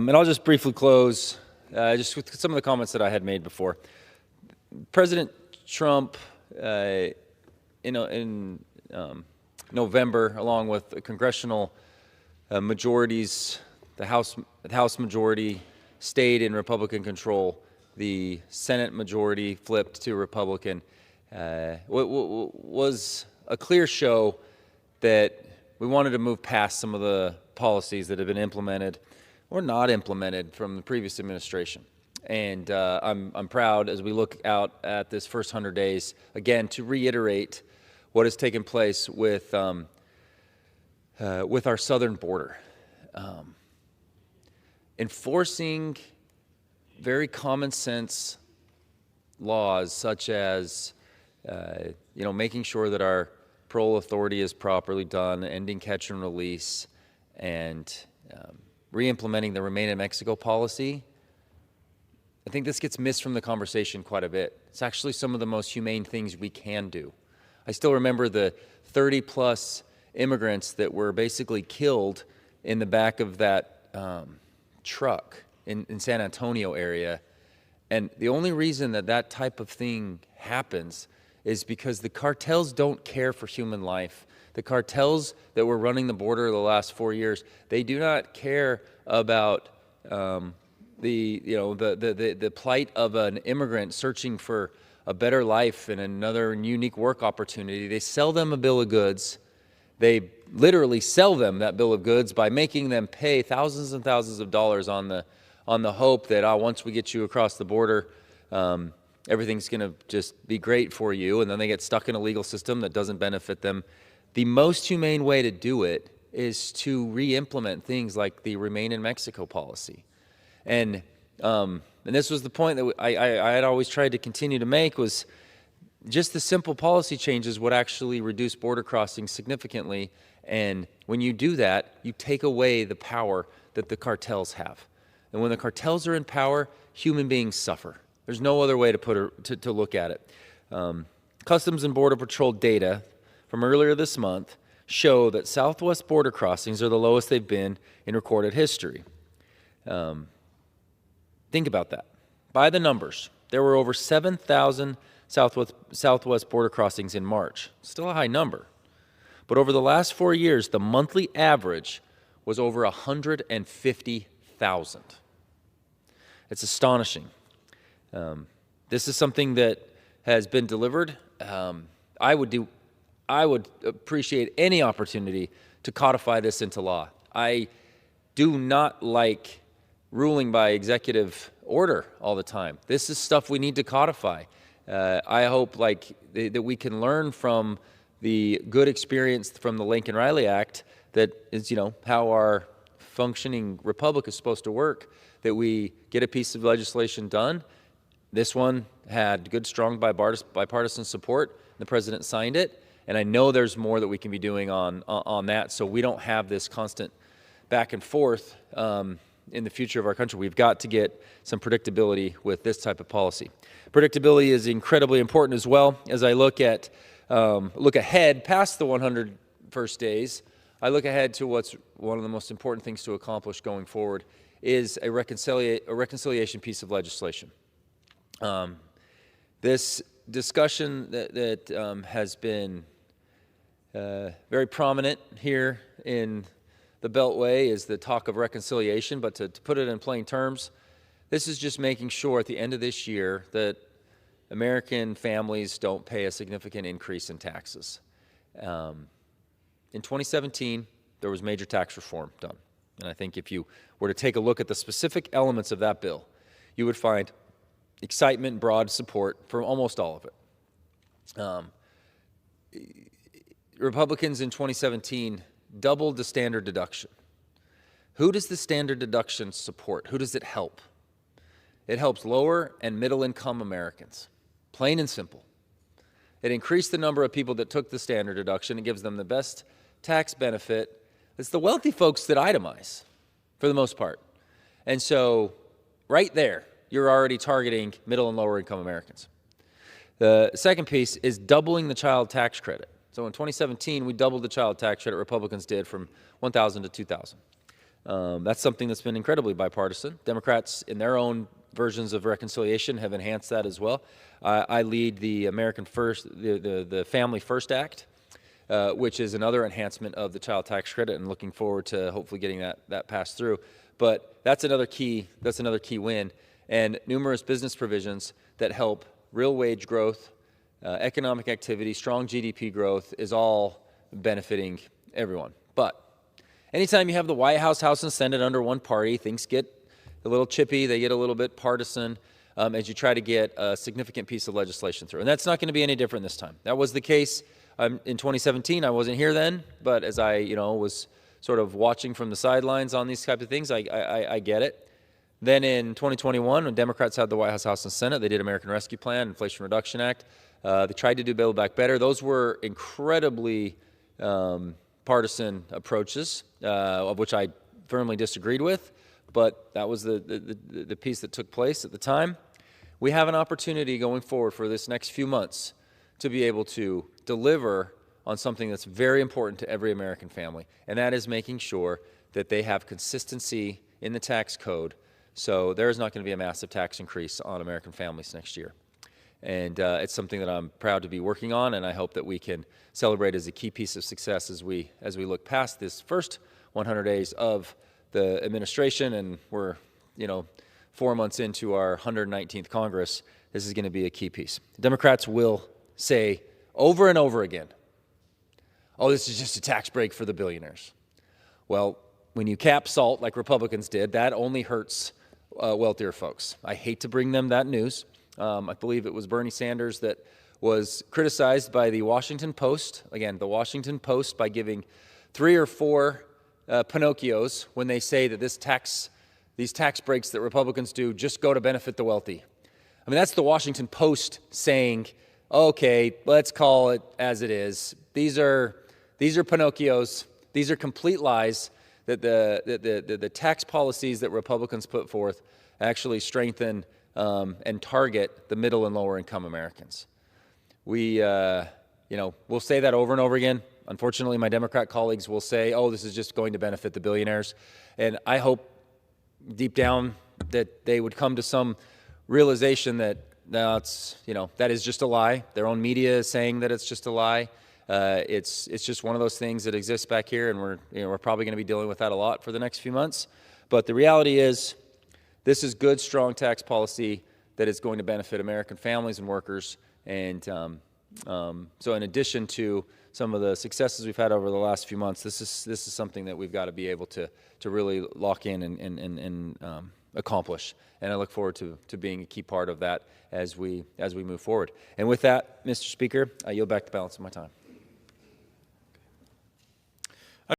And I'll just briefly close just with some of the comments that I had made before. President Trump, in November, along with the congressional majorities, the House majority stayed in Republican control. The Senate majority flipped to Republican. Was a clear show that we wanted to move past some of the policies that have been implemented or not implemented from the previous administration. And I'm proud as we look out at this first 100 days, again, to reiterate what has taken place with our southern border. Enforcing very common sense laws such as, making sure that our parole authority is properly done, ending catch and release, and re-implementing the Remain in Mexico policy. I think this gets missed from the conversation quite a bit. It's actually some of the most humane things we can do. I still remember the 30-plus immigrants that were basically killed in the back of that truck in San Antonio area. And the only reason that type of thing happens is because the cartels don't care for human life. The cartels that were running the border the last 4 years, they do not care about the plight of an immigrant searching for a better life and another unique work opportunity. They sell them a bill of goods. They literally sell them that bill of goods by making them pay thousands and thousands of dollars on the hope that once we get you across the border, everything's going to just be great for you, and then they get stuck in a legal system that doesn't benefit them. The most humane way to do it is to re-implement things like the Remain in Mexico policy. And this was the point that I had always tried to continue to make, was just the simple policy changes would actually reduce border crossings significantly. And when you do that, you take away the power that the cartels have. And when the cartels are in power, human beings suffer. There's no other way to look at it. Customs and Border Patrol data from earlier this month show that Southwest border crossings are the lowest they've been in recorded history. Think about that. By the numbers, there were over 7,000 Southwest border crossings in March. Still a high number. But over the last 4 years, the monthly average was over 150,000. It's astonishing. This is something that has been delivered. I would appreciate any opportunity to codify this into law. I do not like ruling by executive order all the time. This is stuff we need to codify. I hope that we can learn from the good experience from the Lincoln Riley Act that is, how our functioning republic is supposed to work, that we get a piece of legislation done. This one had good, strong bipartisan support. The president signed it, and I know there's more that we can be doing on that, so we don't have this constant back and forth in the future of our country. We've got to get some predictability with this type of policy. Predictability is incredibly important as well. As I look ahead past the 100 first days, I look ahead to what's one of the most important things to accomplish going forward is a reconciliation piece of legislation. This discussion that has been very prominent here in the Beltway is the talk of reconciliation, but to put it in plain terms, this is just making sure at the end of this year that American families don't pay a significant increase in taxes. In 2017, there was major tax reform done. And I think if you were to take a look at the specific elements of that bill, you would find excitement and broad support for almost all of it. Republicans in 2017 doubled the standard deduction. Who does the standard deduction support? Who does it help? It helps lower and middle income Americans, plain and simple. It increased the number of people that took the standard deduction. It gives them the best tax benefit. It's the wealthy folks that itemize for the most part. And so right there, you're already targeting middle and lower income Americans. The second piece is doubling the child tax credit. So in 2017, we doubled the child tax credit, Republicans did, from $1,000 to $2,000. That's something that's been incredibly bipartisan. Democrats, in their own versions of reconciliation, have enhanced that as well. I lead the American First, the Family First Act, which is another enhancement of the child tax credit, and looking forward to hopefully getting that passed through. But that's another key win, and numerous business provisions that help real wage growth, economic activity, strong GDP growth is all benefiting everyone. But anytime you have the White House, House, and Senate under one party, things get a little chippy, they get a little bit partisan as you try to get a significant piece of legislation through. And that's not going to be any different this time. That was the case in 2017. I wasn't here then, but as I was sort of watching from the sidelines on these types of things, I get it. Then in 2021, when Democrats had the White House, House, and Senate, they did American Rescue Plan, Inflation Reduction Act. They tried to do Build Back Better. Those were incredibly partisan approaches, of which I firmly disagreed with, but that was the piece that took place at the time. We have an opportunity going forward for this next few months to be able to deliver on something that's very important to every American family, and that is making sure that they have consistency in the tax code, so there is not going to be a massive tax increase on American families next year. And it's something that I'm proud to be working on, and I hope that we can celebrate as a key piece of success as we look past this first 100 days of the administration, and we're 4 months into our 119th Congress. This is going to be a key piece. Democrats will say over and over again, oh, this is just a tax break for the billionaires. Well, when you cap SALT like Republicans did, that only hurts wealthier folks. I hate to bring them that news. I believe it was Bernie Sanders that was criticized by the Washington Post, again, the Washington Post, by giving 3 or 4 Pinocchios when they say that these tax breaks that Republicans do just go to benefit the wealthy. I mean, that's the Washington Post saying, okay, let's call it as it is. These are Pinocchios. These are complete lies that the tax policies that Republicans put forth actually strengthen and target the middle and lower income Americans. We'll say that over and over again. Unfortunately, my Democrat colleagues will say, oh, this is just going to benefit the billionaires. And I hope deep down that they would come to some realization that that is just a lie. Their own media is saying that it's just a lie. It's just one of those things that exists back here, and we're probably going to be dealing with that a lot for the next few months. But the reality is, this is good, strong tax policy that is going to benefit American families and workers. And so in addition to some of the successes we've had over the last few months, this is something that we've got to be able to really lock in and accomplish. And I look forward to being a key part of that as we move forward. And with that, Mr. Speaker, I yield back the balance of my time.